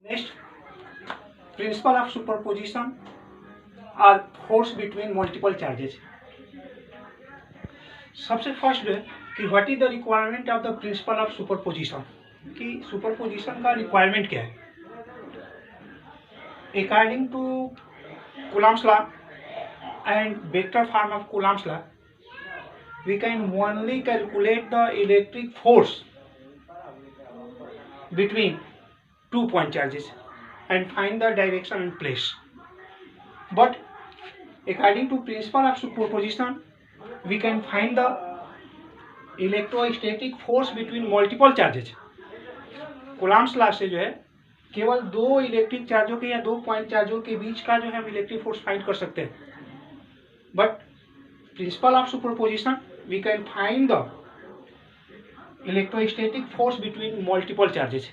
Next, principle of superposition or force between multiple charges. सबसे first है कि what is the requirement of the principle of superposition, कि superposition का requirement क्या है. According to Coulomb's law and vector form of Coulomb's law, we can only calculate the electric force between 2 point charges and find the direction and place. But according to principle of superposition, we can find the electrostatic force between multiple charges. Coulomb's law से जो है केवल दो electric चार्जों के या 2 point चार्जों के बीच का जो है हम इलेक्ट्रिक फोर्स फाइंड कर सकते हैं. But principal of superposition we can find the electrostatic force between multiple charges.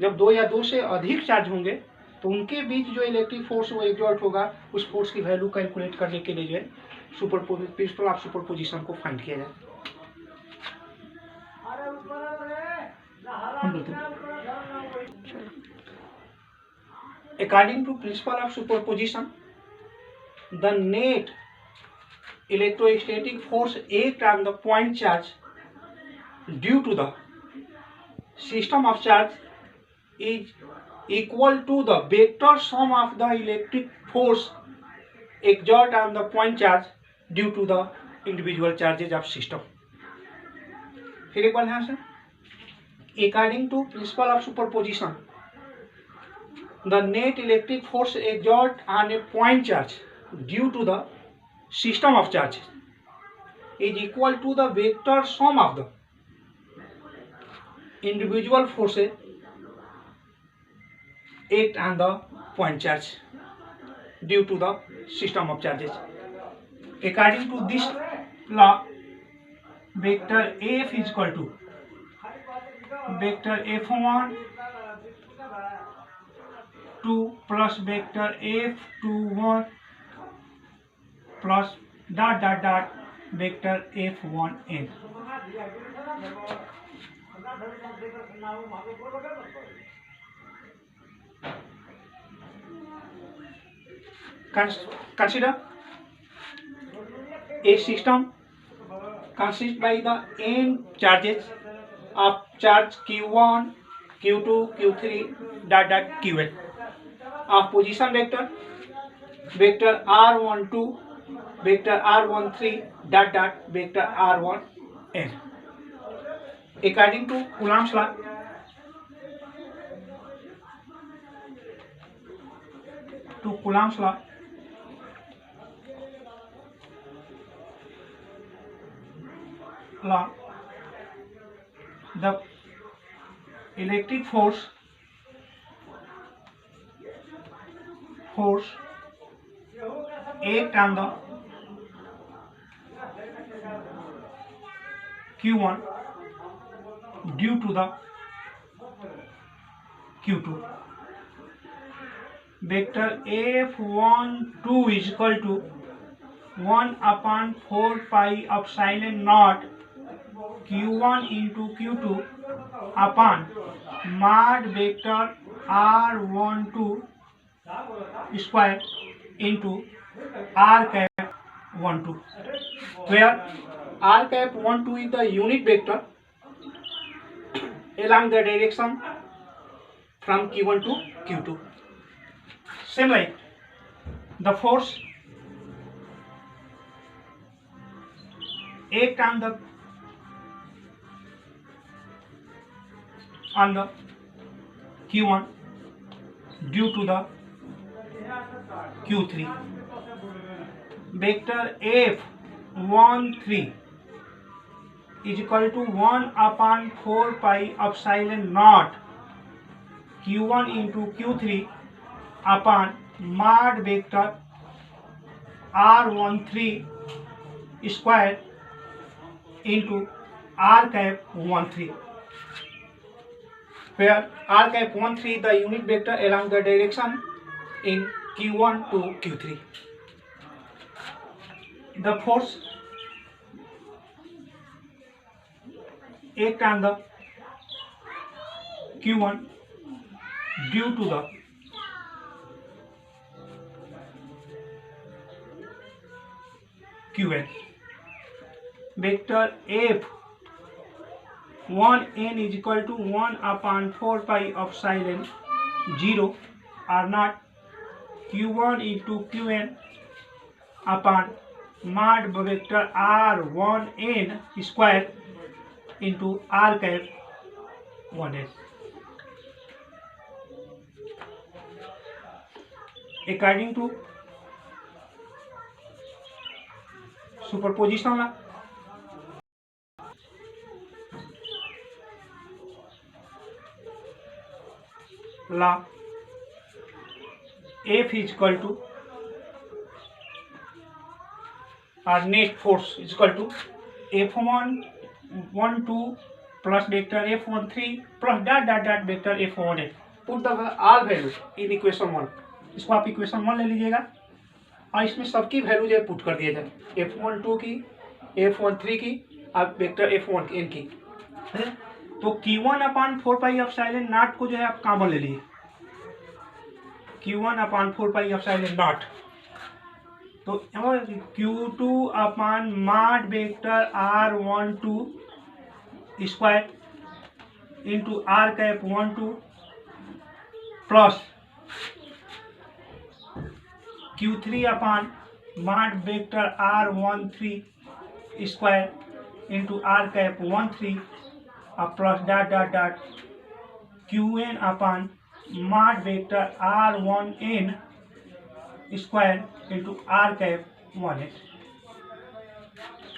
जब दो या दो से अधिक चार्ज होंगे तो उनके बीच जो इलेक्ट्रिक फोर्स वो एग्जॉर्ट होगा, उस फोर्स की वैल्यू कैलकुलेट करने के लिए जो है प्रिंसिपल ऑफ सुपरपोजिशन को फाइंड किया जाए. According to principle of superposition, the net electrostatic force act on the point charge due to the system of charge is equal to the vector sum of the electric force exerted on the point charge due to the individual charges of system. फिर एक बार ध्यान से, according to principle of superposition, the net electric force exerted on a point charge due to the system of charges is equal to the vector sum of the individual forces act on the point charge due to the system of charges. According to this law, vector F is equal to vector F1 2 plus vector F21 plus dot dot dot vector F1n. Consider a system consists by the n charges of charge q1, q2, q3 dot dot qn of position vector vector r12 vector r13 dot dot vector r1n. According to Coulomb's law, the electric force act on the q1 due to the q2. Vector f12 is equal to 1 upon 4 pi epsilon naught q1 into q2 upon mod vector r12 square into r cap 12, where r cap 12 is the unit vector along the direction from q1 to q2. Similarly, the force act on the q1 due to the q3. Vector f13 is equal to 1 upon 4 pi epsilon naught q1 into q3 upon mod vector r13 square into r cap 13, where r cap 13 is the unit vector along the direction in q1 to q3. The force act on the q1 due to the Qn. Vector F1n is equal to 1 upon 4 pi epsilon 0 r naught Q1 into Qn upon mod vector R1n square into r cap 1n. According to superposition law, F is equal to our net force is equal to F112 plus vector F13 plus dot dot dot vector F1n. Put the all values in equation 1. इसको आप equation 1 ले लीजिएगा और इसमें सबकी value जो है put कर दिया जाए, F12 की, F13 की और वेक्टर F1n की है। तो Q1 upon 4 pi epsilon not को जो है आप कॉमन ले लीजिए, Q1 upon 4 pi epsilon naught. तो Q2 upon mod vector R12 square into R cap 12 plus Q3 upon mod vector R13 square into R cap 13 और plus dot dot dot Qn upon mod vector R1n square into R cap 1n।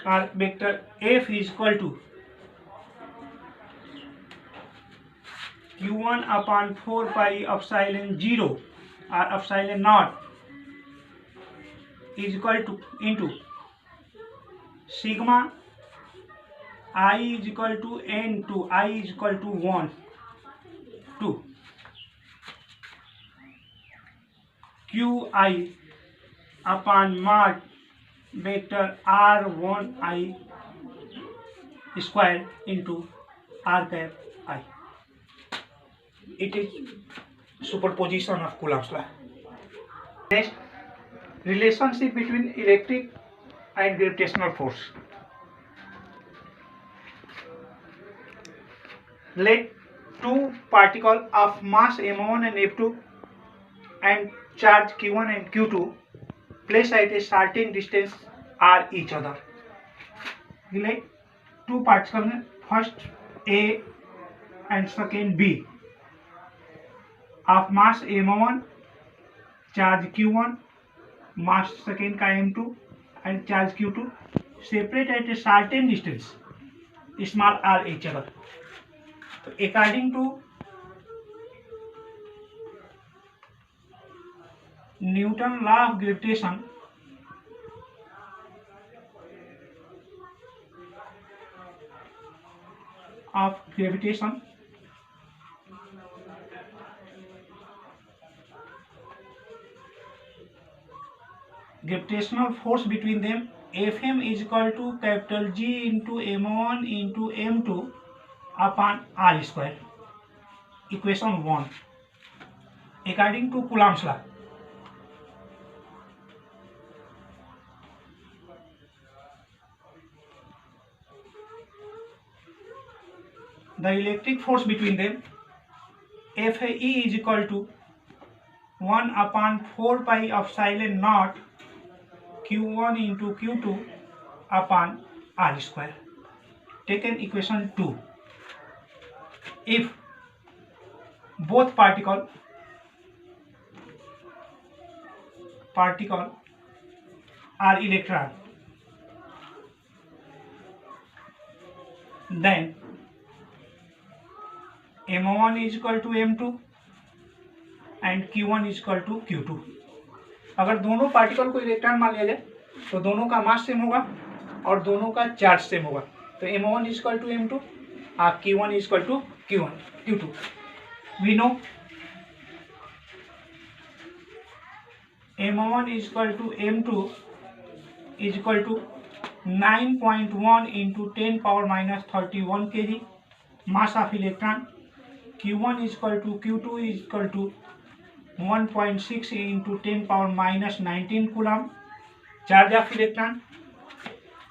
और vector F is equal to Q1 upon 4 pi epsilon 0 और epsilon naught is equal to into sigma I is equal to n to I is equal to 1 to Qi upon mod vector R1I square into R cap I. It is superposition of Coulomb's law. Next, relationship between electric and gravitational force. Let two particles of mass m1 and f2 and charge q1 and q2 placed at a certain distance are each other. Let two particles, first A and second B, of mass m1, charge q1, mass second का m2 and charge q2 separate at a certain distance small r each other. So according to Newton law of gravitation, gravitational force between them Fm is equal to capital G into m1 into m2 upon r square. Equation 1. According to Coulomb's law, the electric force between them Fe is equal to 1 upon 4 pi epsilon naught Q1 into Q2 upon R square. Taken equation 2. If both particle are electron, then m1 is equal to m2 and q1 is equal to q2. अगर दोनों particle को electron मान लिया जाए तो दोनों का mass same होगा और दोनों का चार्ज सेम होगा। तो m1 is equal to m2 और q1 is equal to q2. We know m1 is equal to m2 is equal to 9.1 into 10 power minus 31 kg mass of electron, Q1 is equal to Q2 is equal to 1.6 into 10 power minus 19 coulomb charge of electron.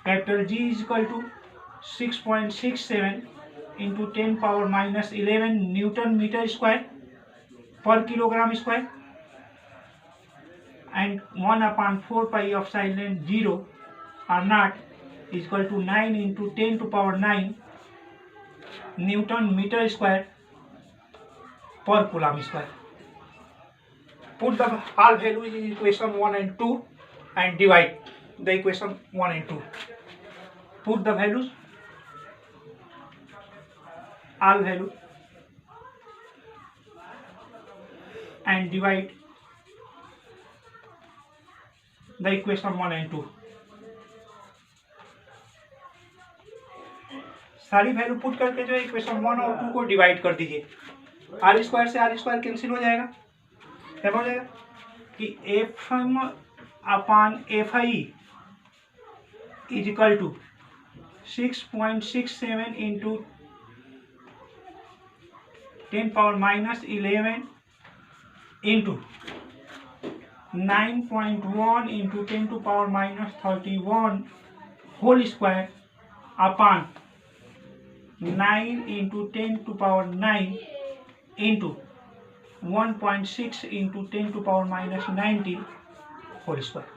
Capital G is equal to 6.67 into 10 power minus 11 Newton meter square per kilogram square, and 1/4 pi epsilon 0 or naught is equal to 9 into 10 to power 9 Newton meter square per coulomb square. Put the all values in equation 1 and 2 and divide the equation 1 and 2. Put the values, all value, and divide the equation 1 and 2. सारी value put करके जो equation 1 और 2 को divide कर दीजिए. R square से R square cancel हो जाएगा. क्या हो जाएगा कि F M upon F I is equal to 6.67 into 10 power minus 11 into 9.1 into 10 to power minus 31 whole square upon 9 into 10 to power 9 into 1.6 into 10 to power minus 19 whole square.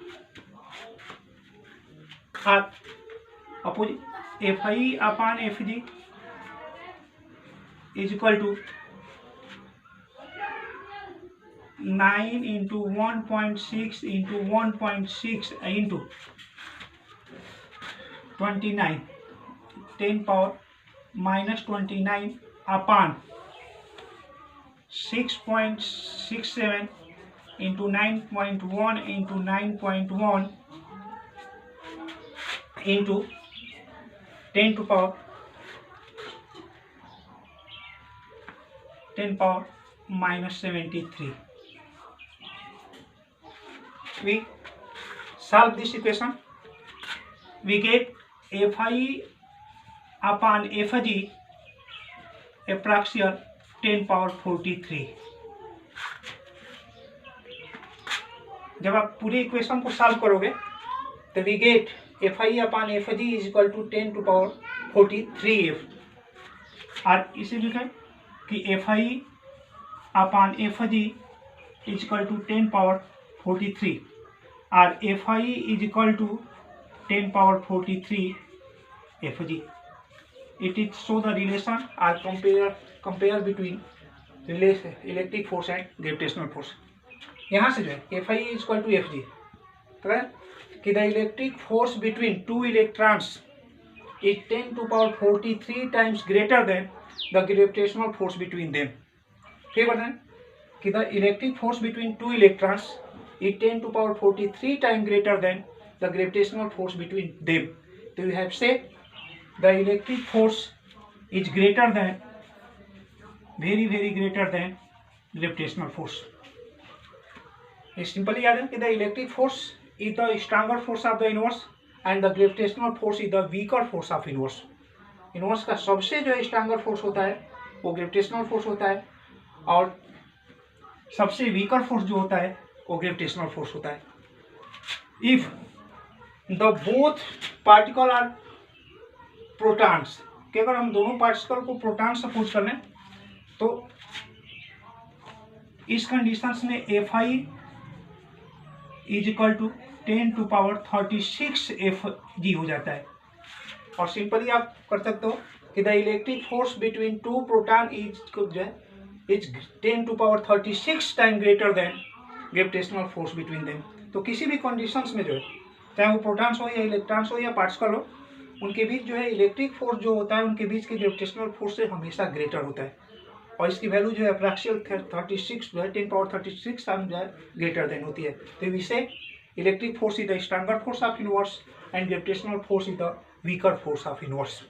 Opposite F I upon F G is equal to 9 into 1.6 into 1.6 into 29 10 power minus 29 upon 6.67 into 9.1 into 9.1 into 10 to power 10 power minus 73. We solve this equation. We get Fi upon Fg approximately 10 power 43. जब आप पूरी equation को solve करोगे तो we get Fi upon Fg is equal to 10 to power 43 और इसे लिखा है कि Fi upon Fg is equal to 10 power 43 और Fi is equal to 10 power 43 Fg. It is show the relation or compare between electric force and gravitational force. यहाँ से जो है Fi is equal to Fg, कि the electric force between two electrons is 10 to power 43 times greater than the gravitational force between them. ठीक है कि the electric force between two electrons is 10 to power 43 times greater than the gravitational force between them. So you have said the electric force is greater than, very greater than gravitational force. It's simply याद है कि the electric force is the stronger force of the universe and the gravitational force is the weaker force of universe. universe का सबसे जो stronger force होता है वो gravitational force होता है और सबसे weaker force जो होता है वो gravitational force होता है. If the both particle are protons, कि अगर हम दोनों पार्टिकल को प्रोटॉन सपोज कर लें तो इस कंडीशंस में Fi is equal to 10 to power 36 Fg हो जाता है. और सिंपली आप कर सकते हो कि the electric force between two proton is 10 to power 36 time greater than gravitational force between them. तो किसी भी कंडीशंस में जो है चाहे वो प्रोटॉन्स हो या इलेक्ट्रॉन्स हो या पार्टिकल हो उनके बीच जो है इलेक्ट्रिक फोर्स जो होता है उनके बीच के ग्रेविटेशनल फोर्स से हमेशा ग्रेटर होता है और इसकी वैल्यू जो है अप्रॉक्सिमेटली 36 जो है 10 पावर 36 टाइम जो है ग्रेटर देन होती है. तो इसे electric force is the stronger force of universe and gravitational force is the weaker force of universe.